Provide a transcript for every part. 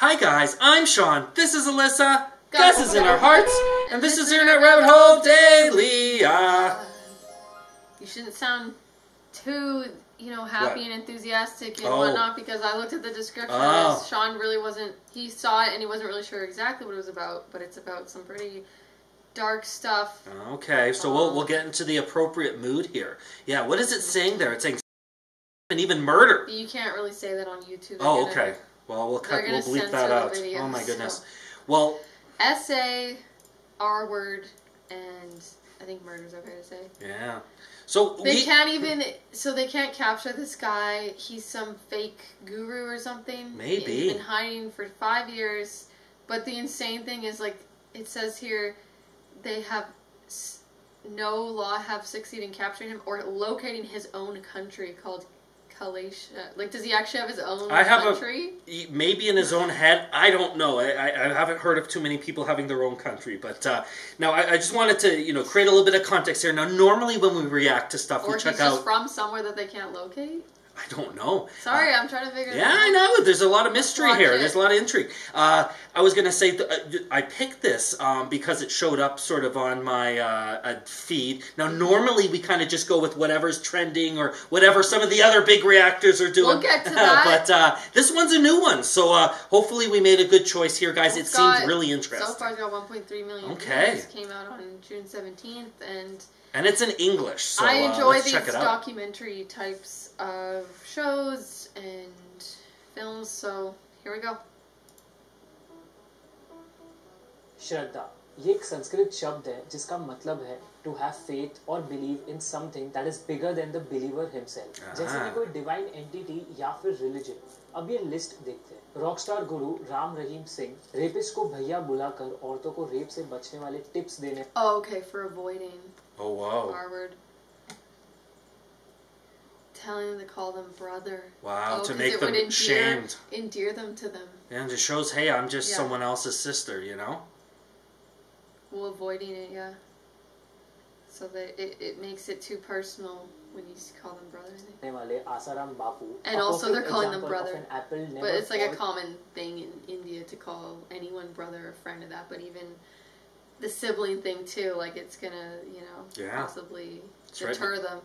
Hi guys, I'm Sean. This is Alyssa. Gus is in our hearts, and this is Internet Rabbit Hole Daily. You shouldn't sound too, happy and enthusiastic and Oh. whatnot, because I looked at the description. Oh. Sean really wasn't. He saw it and he wasn't really sure exactly what it was about, but it's about some pretty dark stuff. Okay, so we'll get into the appropriate mood here. Yeah, what is it saying there? It's saying and even murder. You can't really say that on YouTube. Oh, okay. Well, we'll bleep that out. Video, Oh my goodness. So. Well, SA, R word, and I think murder's okay to say. Yeah. So they can't capture this guy. He's some fake guru or something. Maybe. He's been hiding for 5 years. But the insane thing is, like, it says here, they have no law have succeeded in capturing him or locating his own country called Kalaisha. Like, does he actually have his own country? Maybe in his own head. I don't know. I haven't heard of too many people having their own country. But now I just wanted to create a little bit of context here. Now, normally when we react to stuff, we check out. Or he's just from somewhere that they can't locate. I don't know. Sorry, I'm trying to figure it out. Yeah, I know. There's a lot of mystery here. There's a lot of intrigue. I was going to say, I picked this because it showed up sort of on my feed. Now, normally we kind of just go with whatever's trending or whatever some of the other big reactors are doing. We'll get to that. But this one's a new one. So hopefully we made a good choice here, guys. It seemed really interesting. So far it's got 1.3 million views. Came out on June 17th. And it's in English, so I enjoy let's these check it out. documentary types of shows and films, so here we go. श्रद्धा ये एक संस्कृत शब्द है जिसका मतलब है to have faith or believe in something that is bigger than the believer himself. जैसे कि कोई divine entity या फिर religion. अब ये लिस्ट देखते हैं. रॉकस्टार गुरु राम रहीम सिंह रेपिस्ट को भैया बुलाकर औरतों को रेप से बचने वाले टिप्स देने. Oh, okay, for avoiding. Oh wow. R-word. Telling them to call them brother. Wow, to make them shamed. Endear them to them. And it shows, hey, I'm just someone else's sister, Well, avoiding it, yeah. So that it makes it too personal when you call them brother. And also they're calling them brother. But it's like a common thing in India to call anyone brother or friend of that. But even the sibling thing too, like it's gonna, possibly deter them.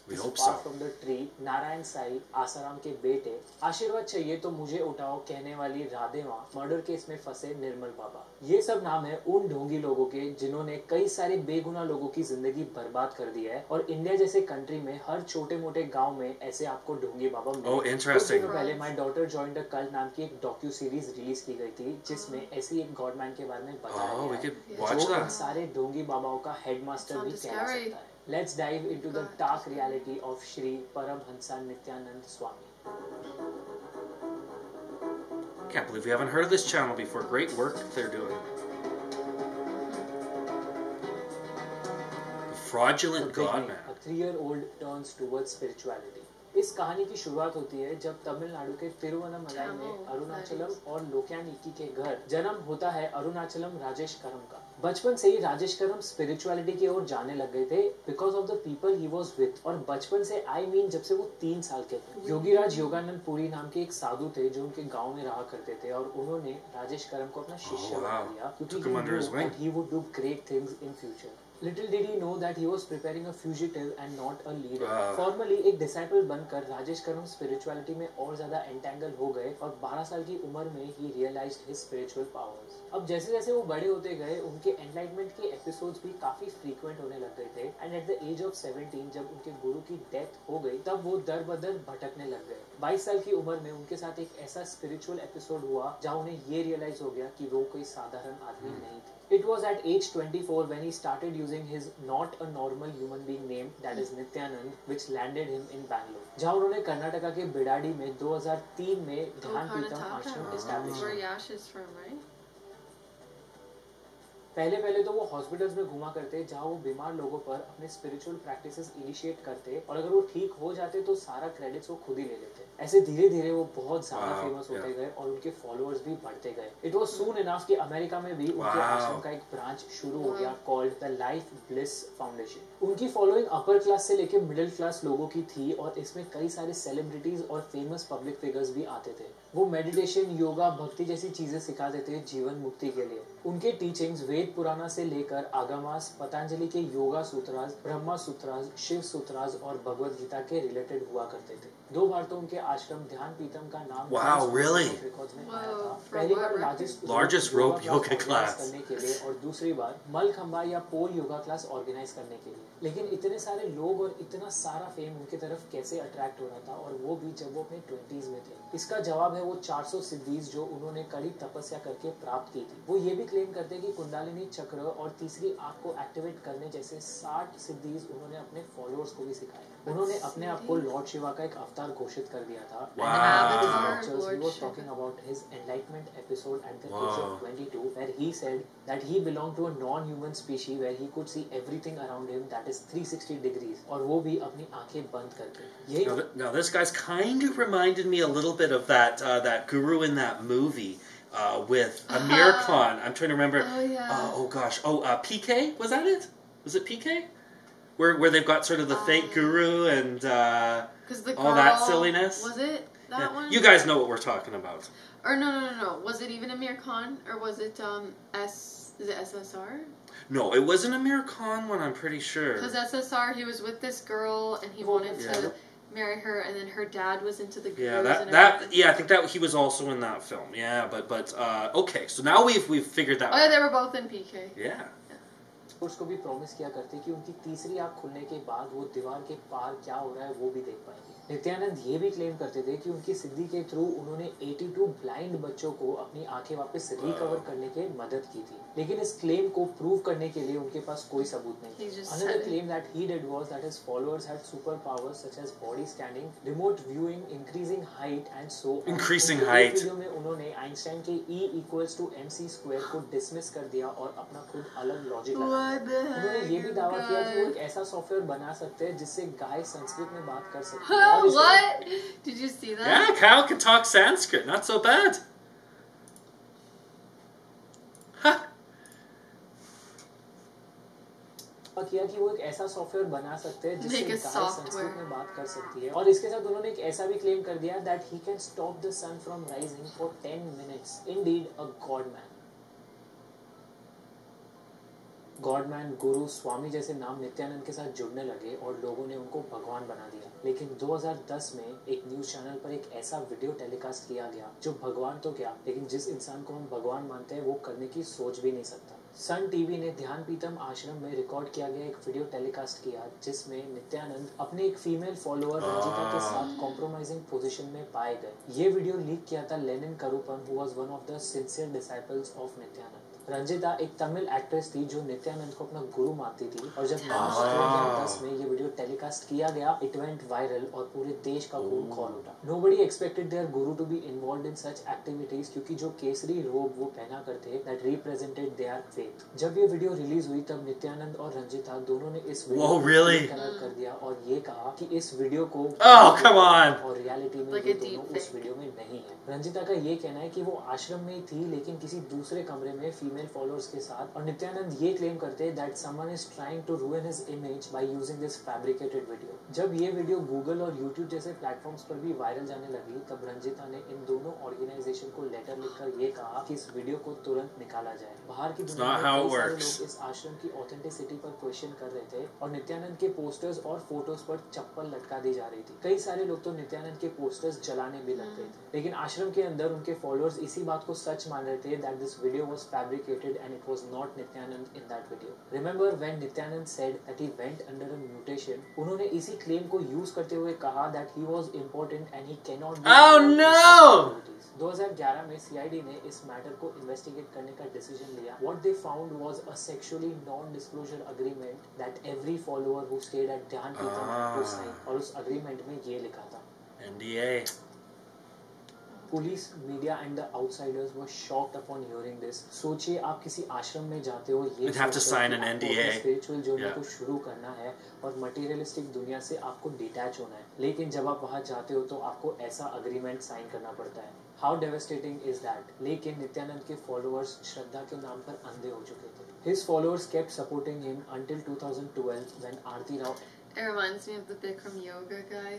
We hope so. From the tree, Narayan Sai Asaram के बेटे आशीर्वाद चाहिए तो मुझे उठाओ कहने वाली राधे माँ मर्डर केस में फंसे निर्मल बाबा. ये सब नाम है उन ढोंगी लोगों के जिन्होंने कई सारे बेगुनाह लोगों की जिंदगी बर्बाद कर दी है और इंडिया जैसे कंट्री में हर छोटे मोटे गांव में ऐसे आपको ढोंगी बाबा मिले. Oh, interesting. कुछ पहले my daughter joined a cult नाम की एक डॉक्यू सीरीज रिलीज की गई थी जिसमें ऐसी एक गॉडमैन के बारे में बताया गया है जो सारे ढोंगी बाबाओं का हेडमास्टर भी कह सकता है. Let's dive into the dark reality of Shri Paramhansa Nityanand Swami. Can't believe we haven't heard of this channel before. Great work they're doing. The Fraudulent Godman. A 3-year-old turns towards spirituality. इस कहानी की शुरुआत होती है जब तमिलनाडु के तिरुवन्नमलाई में अरुणाचलम और लोक्यानिकी के घर जन्म होता है अरुणाचलम राजेश करम का. बचपन से ही राजेश करम स्पिरिचुअलिटी की ओर जाने लग गए थे because of the people he was with. और बचपन से जब से वो 3 साल के थे. योगीराज योगानंद पुरी नाम के एक साधु थे जो उनके गांव में रहा करते थे और उन्होंने राजेश करम को अपना शिष्य बना लिया क्योंकि he would do great things in future. Little did he know that he was preparing a fugitive and not a leader. Formally एक disciple बनकर राजेश करम spirituality में और ज़्यादा entangle हो गए और 12 साल की उम्र में he realized his spiritual powers. अब जैसे जैसे वो बड़े होते गए उनके enlightenment के episodes भी काफी frequent होने लग गए थे and at the age of 17 जब उनके गुरु की death हो गई तब वो दर बदर भटकने लग गए. 22 साल की उम्र में उनके साथ एक ऐसा spiritual episode हुआ जहाँ उन्हें ये realize हो गया कि वो कोई साधारण आदमी नहीं थे. It was at age 24 when he started using his not a normal human being name that is Nityanand, which landed him in Bangalore. जहाँ उन्होंने कर्नाटका के बिडाडी में 2003 में ध्यान पीतम आश्रम एस्टैब्लिश किया. पहले तो वो हॉस्पिटल्स में घुमा करते जहाँ वो बीमार लोगों पर अपने स्पिरिचुअल प्रैक्टिसेस इनिशिएट करते और अगर वो ठीक हो जाते तो सारा क्रेडिट्स वो खुद ही ले लेते. ऐसे धीरे धीरे वो बहुत ज्यादा फेमस होते गए और उनके फॉलोअर्स भी बढ़ते गए. इट वाज सून इनफ कि अमेरिका में भी उनके आश्रम का एक ब्रांच शुरू हो गया called the life bliss foundation. उनकी फॉलोइंग अपर क्लास से लेकर मिडिल क्लास लोगों की थी और इसमें कई सारे सेलिब्रिटीज और फेमस पब्लिक फिगर्स भी आते थे. वो मेडिटेशन, योगा, भक्ति जैसी चीजें सिखाते थे जीवन मुक्ति के लिए। उनके टीचिंग्स वेद पुराना से लेकर आगमास, पतंजलि के योगा सूत्रास, ब्रह्मा सूत्रास, शिव सूत्रास और भगवद गीता के रिलेटेड हुआ करते थे। 2 बार तो उनके आश्रम ध्यान पीतम का नाम रिकॉर्ड्स में आया था। पहली बार largest rope yoga class करने के लिए और दूसरी बार मलखंबा या पोल योगा क्लास ऑर्गेनाइज करने के लिए। लेकिन इतने सारे लोग और इतना सारा फेम उनकी तरफ कैसे अट्रैक्ट हो रहा था, और वो भी जब वो अपने 20s में थे? इसका जवाब है वो 400 सिद्धीज जो उन्होंने कड़ी तपस्या करके प्राप्त की थी। वो ये भी क्लेम करते हैं कि कुंडलिनी चक्र और तीसरी आंख को एक्टिवेट करने जैसे 60 सिद्धीज उन्होंने अपने फॉलोअर्स को भी सिखाए। उन्होंने अपने आप को लॉर्ड शिवा का एक अवतार घोषित कर दिया था। He was talking about his enlightenment episode at the age of 22, where he said that he belonged to a non-human species where he could see everything around him that is 360 degrees, और वो भी अपनी आंखें बंद करके। Now this guy's kind of reminded me a little bit of that guru in that movie with Amir Khan. I'm trying to remember. Oh yeah. Oh gosh. PK, was that it? Was it PK? Where they've got sort of the fake guru and all that silliness. Was it that one? You guys know what we're talking about. Or no. Was it even Amir Khan, or was it is it SSR? No, it wasn't Amir Khan one, I'm pretty sure. Because SSR, he was with this girl and he wanted to marry her, and then her dad was into the gurus. I think that he was also in that film. Yeah, but okay, so now we've figured that out. Oh yeah, they were both in PK. Yeah. उसको भी promise किया करते कि उनकी तीसरी आंख खुलने के बाद वो दीवार के पार क्या हो रहा है वो भी देख पाएंगे। नित्यानंद ये भी क्लेम करते थे कि उनकी सिद्धि के थ्रू उन्होंने 82 ब्लाइंड बच्चों को अपनी आंखें वापस रिकवर करने के मदद की थी। लेकिन इस क्लेम को प्रूव करने के लिए उनके पास कोई सबूत नहीं। Another claim that he did was that his followers had superpowers such as body scanning, remote viewing, increasing height and so on। Increasing height। Video में उन्होंने आइंस्टाइन के E=mc² को डिसमिस कर दिया और अपना खुद अलग लॉजिक लगाया। उन्होंने ये भी दावा किया कि वो एक ऐसा सॉफ्टवेयर बना सकते हैं जिससे गाय संस्कृत में बात कर सकती है। What? Did you see that? Yeah, Kyle can talk Sanskrit. Not so bad. किया कि वो एक ऐसा सॉफ्टवेयर बना सकते हैं जिससे गाय संस्कृत में बात कर सकती है। और इसके साथ उन्होंने एक ऐसा भी क्लेम कर दिया that he can stop the sun from rising for 10 minutes. Indeed, a godman. Godman, गुरु, स्वामी जैसे नाम नित्यानंद के साथ जुड़ने लगे और लोगों ने उनको भगवान बना दिया। लेकिन 2010 में एक न्यूज चैनल पर एक ऐसा वीडियो टेलीकास्ट किया गया जो भगवान तो क्या, लेकिन जिस इंसान को हम भगवान मानते हैं वो करने की सोच भी नहीं सकता। सन टीवी ने ध्यान पीतम आश्रम में रिकॉर्ड किया गया एक वीडियो टेलीकास्ट किया जिसमें नित्यानंद अपने एक फीमेल फॉलोअर रंजिता के साथ कॉम्प्रोमाइजिंग पोजीशन में पाए गए। ये वीडियो लीक किया था Lenin Karuppan, who was one of the sincere disciples of Nithyananda. Ranjitha एक तमिल एक्ट्रेस थी जो नित्यानंद को अपना गुरु मानती थी, और जब मार्च 2010 में ये वीडियो टेलीकास्ट किया गया, इट वेंट वायरल और पूरे देश का खून खौल उठा। Nobody expected their guru to be involved in such activities, क्योंकि जो केसरी रोब वो पहना करते दैट रिप्रेजेंटेड देयर फेथ। जब ये वीडियो रिलीज हुई तब नित्यानंद और रंजिता दोनों ने इस वीडियो को करार कर दिया और ये कहा कि इस वीडियो को और रियलिटी में ये दोनों उस वीडियो में नहीं है। रंजिता का ये कहना है कि वो आश्रम में थी लेकिन किसी दूसरे कमरे में फीमेल फॉलोअर्स के साथ, और नित्यानंद ये क्लेम करते हैं that someone is trying to ruin his image by using this fabricated video. जब ये वीडियो गूगल और यूट्यूब जैसे प्लेटफॉर्म्स पर भी वायरल जाने लगी तब रंजिता ने इन दोनों ऑर्गेनाइजेशन को लेटर लिखकर ये कहा कि इस वीडियो को तुरंत निकाला जाए। बाहर की दुनिया में कई सारे लोग इस आश्रम की ऑथेंटिसिटी पर क्वेश्चन कर रहे थे और नित्यानंद के पोस्टर्स और फोटोज पर चप्पल लटका दी जा रही थी। कई सारे लोग तो नित्यानंद के पोस्टर्स जलाने भी लग गए थे, लेकिन आश्रम के अंदर उनके फॉलोअर्स इसी बात को सच मान रहे थे that this video was fabricated and it was not Nityanand in that video. Remember when Nityanand said that he went under a mutation? उन्होंने इसी क्लेम को यूज करते हुए कहा that he was important and he cannot be 2011 में CID ने इस matter को इन्वेस्टिगेट करने का डिसीजन लिया। What they found was a sexually non-disclosure agreement that every follower who stayed at Dhyan Pitham had to sign, और उस agreement में ये लिखा था NDA। Police, media and the outsiders were shocked upon hearing this. सोचिए आप किसी आश्रम में जाते हो, ये स्पिरिचुअल जर्नी को शुरू करना है और मटेरियलिस्टिक दुनिया से आपको डिटैच होना है, लेकिन जब आप वहां जाते हो तो आपको ऐसा अग्रीमेंट साइन करना पड़ता है। How devastating is that. लेकिन नित्यानंद के फॉलोअर्स श्रद्धा के नाम पर अंधे हो चुके थे। His followers kept supporting him until 2012 when Aarti Rao. It reminds me of the Bikram yoga guy.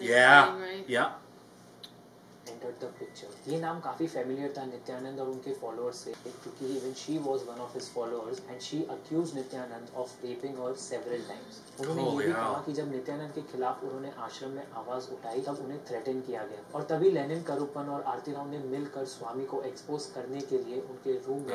Yeah. Thing, right? Yeah. entered the picture. ये नाम काफी familiar था नित्यानंद और उनके followers से, क्योंकि even she was one of his followers and she accused Nityanand of raping her several times. उन्होंने ये भी कहा कि जब नित्यानंद के खिलाफ उन्होंने आश्रम में आवाज उठाई तब उन्हें थ्रेटन किया गया और तभी लेनिन करुप्पन और आरती राव ने मिलकर स्वामी को एक्सपोज करने के लिए उनके रूम में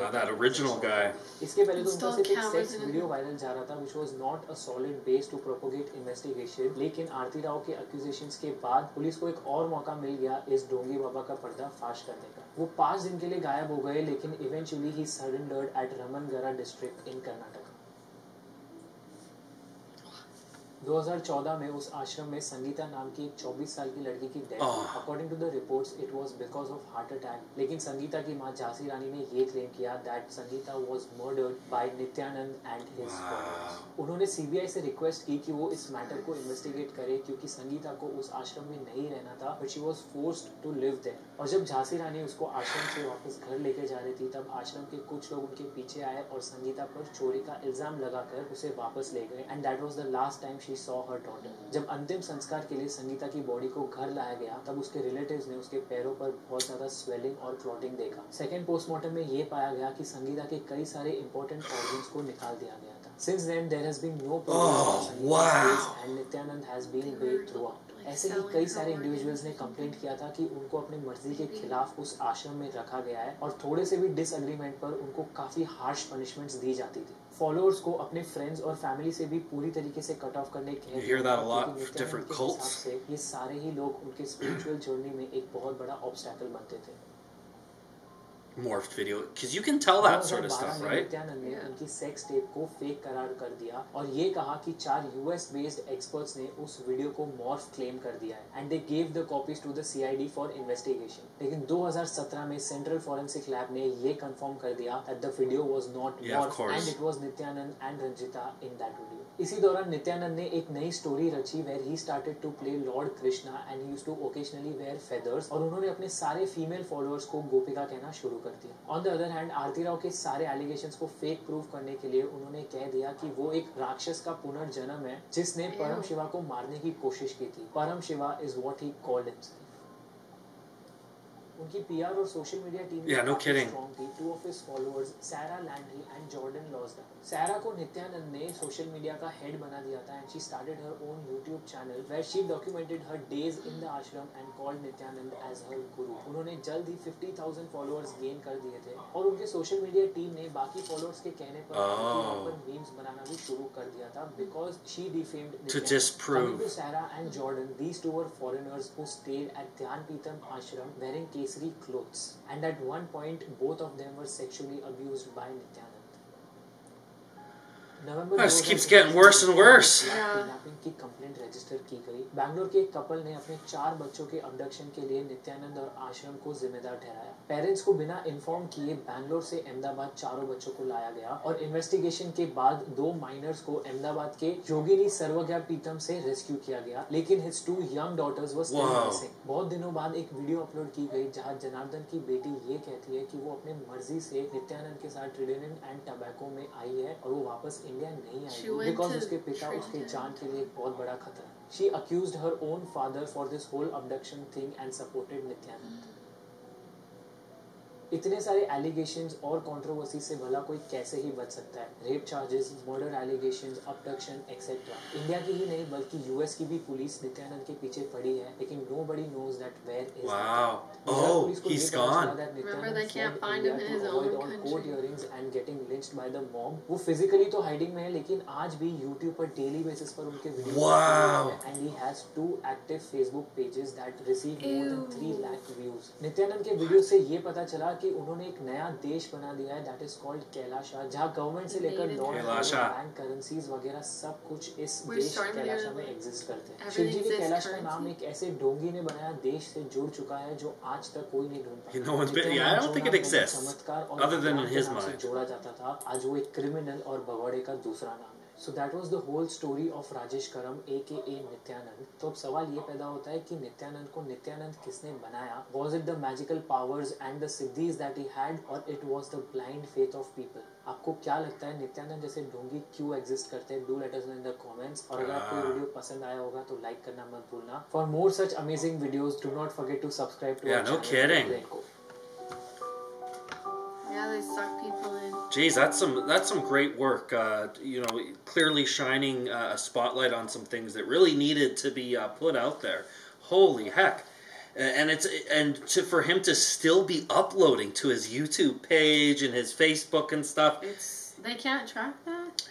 इसके पहले तो उनका सिर्फ एक सेक्स वीडियो वायरल जा रहा था which was not a solid base to propagate investigation, लेकिन आरती राव के एक्यूजेशंस के बाद पुलिस को एक और मौका मिल गया इस ढोंगी बाबा का पर्दा फाश करने का। वो 5 दिन के लिए गायब हो गए, लेकिन इवेंचुअली ही surrendered at Ramanagara district in Karnataka. 2014 में उस आश्रम में संगीता नाम की एक 24 साल की लड़की की डेथ हुई। According to the reports it was because of heart attack, लेकिन संगीता की मां झांसी रानी ने ये क्लेम किया that Sangeeta was murdered by Nityanand and his followers. उन्होंने सीबीआई से रिक्वेस्ट की कि वो इस मैटर को इन्वेस्टिगेट करे क्योंकि संगीता को उस आश्रम में नहीं रहना था, but she was forced to live there. और जब झांसी रानी उसको आश्रम से वापस घर लेके जा रही थी तब आश्रम के कुछ लोग उनके पीछे आए और संगीता पर चोरी का इल्जाम लगाकर उसे वापस ले गए and that was the last time she saw her daughter. जब अंतिम संस्कार के लिए संगीता की बॉडी को घर लाया गया तब उसके रिलेटिव्स ने उसके पैरों पर बहुत ज्यादा स्वेलिंग और क्लॉटिंग देखा। सेकेंड पोस्टमार्टम में ये पाया गया कि संगीता के कई सारे इंपॉर्टेंट ऑर्गन्स को निकाल दिया गया था। Since then there has been no progress and Nityanand has been buried throughout. ऐसे ही कई सारे इंडिविजुअल्स ने कंप्लेंट किया था कि उनको अपनी मर्जी के खिलाफ उस आश्रम में रखा गया है और थोड़े से भी डिसएग्रीमेंट पर उनको काफी हार्श पनिशमेंट्स दी जाती थी। फॉलोअर्स को अपने फ्रेंड्स और फैमिली से भी पूरी तरीके से कट ऑफ करने के हिसाब से ये सारे ही लोग उनके स्पिरिचुअल जर्नी में एक बहुत बड़ा ऑब्स्टैकल बनते थे। Morphed video, because you can tell that sort of stuff, right? Nityanand ने उनकी सेक्स टेप को फेक करार कर दिया और ये कहा कि 4 यूएस बेस्ड एक्सपर्ट्स ने उस वीडियो को मॉर्फ क्लेम कर दिया है and they gave the copies to the CID for investigation. लेकिन 2017 में सेंट्रल फॉरेंसिक लैब ने ये कंफर्म कर दिया that the video was not morph and it was Nithyananda and Ranjitha in that video. इसी दौरान नित्यानंद ने एक नई स्टोरी रची where he started to play lord Krishna and he used to occasionally wear feathers और उन्होंने अपने सारे फीमेल फॉलोअर्स को गोपिका कहना शुरू कर दिया। ऑन द अदर हैंड आरती राव के सारे एलिगेशंस को फेक प्रूव करने के लिए उन्होंने कह दिया कि वो एक राक्षस का पुनर्जन्म है जिसने परम शिवा को मारने की कोशिश की थी। परम Shiva is what he called himself. उनकी पीआर और सोशल मीडिया टीम स्ट्रॉन्ग थी। 2 ऑफ हिज फॉलोअर्स सारा लैंड्री एंड जॉर्डन लॉस्डा। सारा को नित्यानंद ने सोशल मीडिया का हेड बना दिया था and she started her own YouTube channel where she documented her days in the ashram and called Nithyananda as her guru. उन्होंने जल्द ही 50,000 फॉलोअर्स गेन कर दिए थे और उनके सोशल मीडिया टीम ने बाकी फॉलोअर्स के कहने पर मीम्स बनाना भी शुरू कर दिया था because she defamed Nithyananda. Sarah and Jordan, these two were foreigners who stayed at Dhyanpitam ashram wearing Kesari clothes and at one point both of them were sexually abused by Nityanand. This keeps getting worse and worse. Kidnapping की complaint register की गई। बैंगलोर के एक couple ने अपने 4 बच्चों के abduction के लिए नित्यानंद और आश्रम को जिम्मेदार ठहराया। पेरेंट्स को बिना इन्फॉर्म किए बैंगलोर से अहमदाबाद चारों बच्चों को लाया गया और इन्वेस्टिगेशन के बाद 2 माइनर्स को अहमदाबाद के योगिनी सर्वज्ञापीठम से रेस्क्यू किया गया, लेकिन his 2 young daughters were still missing. बहुत दिनों बाद एक वीडियो अपलोड की गई जहां जनार्दन की बेटी ये कहती है कि वो अपने मर्जी से नित्यानंद के साथ ट्रिडेनिन एंड टबैको में आई है और वो वापस इंडिया नहीं आई बिकॉज उसके पिता उसके जान के लिए बहुत बड़ा खतरा है। She accused her own father for this whole abduction thing and supported Nityanand. इतने सारे एलिगेशंस और कंट्रोवर्सी से भला कोई कैसे ही बच सकता है? Rape charges, murder allegations, abduction etcetera. India की ही नहीं बल्कि यूएस की भी पुलिस नित्यानंद के पीछे पड़ी है, लेकिन nobody knows that where is he's gone. Remember they can't find him in his own country. Court hearings and getting lynched by the mob. वो फिजिकली तो हाइडिंग में है, लेकिन आज भी यूट्यूब पर डेली बेसिस पर उनके video and he has 2 active Facebook pages that receive more than 3 lakh views. Nityanand के वीडियो से ये पता चला कि उन्होंने एक नया देश बना दिया है दैट इज कॉल्ड कैलाशा, जहाँ गवर्नमेंट से लेकर बैंक करेंसीज वगैरह सब कुछ इस देश कैलाशा में एग्जिस्ट करते हैं। शिव जी के कैलाश का नाम एक ऐसे ढोंगी ने बनाया देश से जुड़ चुका है जो आज तक कोई नहीं ढूंढ पाया। चमत्कार और जोड़ा जाता था, आज वो एक क्रिमिनल और भगौड़े का दूसरा नाम है। So that was the whole story of Rajesh Karam aka Nityanand. तो अब सवाल ये पैदा होता है कि नित्यानंद को नित्यानंद किसने बनाया? Was it the magical powers and the siddhis that he had, or it was the blind faith of people? आपको क्या लगता है नित्यानंद जैसे ढोंगी क्यों एग्जिस्ट करते हैं? Do let us know in the comments. और अगर आपको वीडियो पसंद आया होगा तो लाइक करना मत भूलना. For more such amazing videos, do not forget to subscribe to our channel. Yeah, no kidding. Yeah, they suck people in. Geez, that's some great work. You know, clearly shining a spotlight on some things that really needed to be put out there. Holy heck! And for him to still be uploading to his YouTube page and his Facebook and stuff. They can't track that.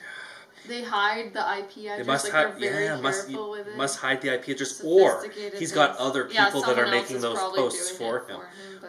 They hide the IP address. They're very careful with it. Must hide the IP address, or he's got other people that are making those posts for him.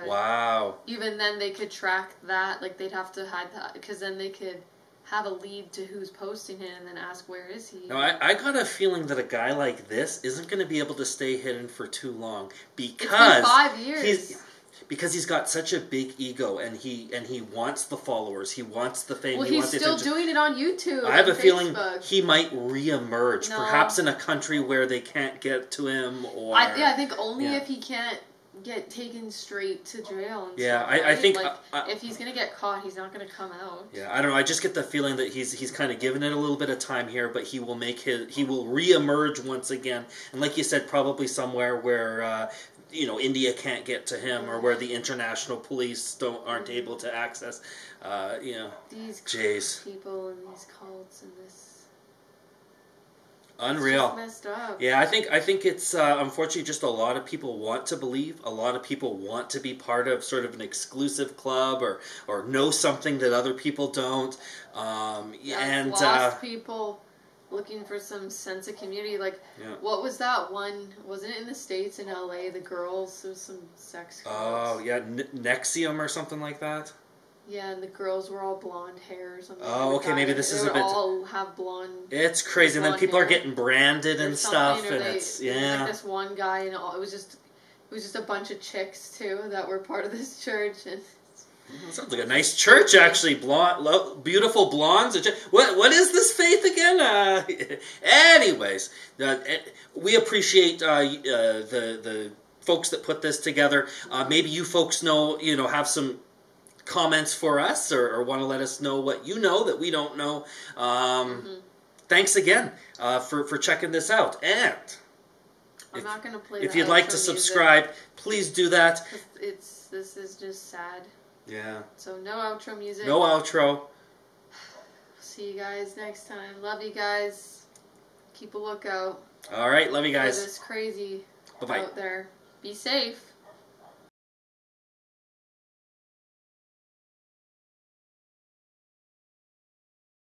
Wow. Even then, they could track that. Like, they'd have to hide that, because then they could have a lead to who's posting it and then ask, where is he? No, I got a feeling that a guy like this isn't going to be able to stay hidden for too long, because it's been 5 years. Because he's got such a big ego, and he wants the followers, he wants the fame. Well, he's still doing it on YouTube. I have a feeling he might re-emerge, perhaps in a country where they can't get to him, or I think only if he can't get taken straight to jail. And stuff, right? I think like, if he's gonna get caught, he's not gonna come out. Yeah, I don't know. I just get the feeling that he's kind of given it a little bit of time here, but he will re-emerge once again, and like you said, probably somewhere where. You know, India can't get to him, or where the international police aren't able to access. You know, these people and these cults and this. Unreal. It's just messed up. Yeah, I think it's unfortunately just a lot of people want to believe. A lot of people want to be part of sort of an exclusive club, or know something that other people don't. And lost people. Looking for some sense of community, like what was that one? Wasn't it in the States, in LA? The girls, there was some sex clubs. Oh yeah, Nexium or something like that. Yeah, and the girls were all blonde hair or something. Oh, okay, maybe this is a bit. They all have blonde. It's crazy, and then people are getting branded and stuff, and it's like this one guy, and it was just a bunch of chicks too that were part of this church, and. Sounds like a nice church, actually. Beautiful blondes. What is this faith again? Anyways, we appreciate the folks that put this together. Maybe you folks have some comments for us, or want to let us know what you know that we don't know. Thanks again for checking this out. And I'm not going to play. If you'd like to subscribe, please do that. This is just sad. Yeah. So no outro music. No outro. See you guys next time. Love you guys. Keep a lookout. All right. Love you guys. It's crazy Bye-bye. out there. Be safe.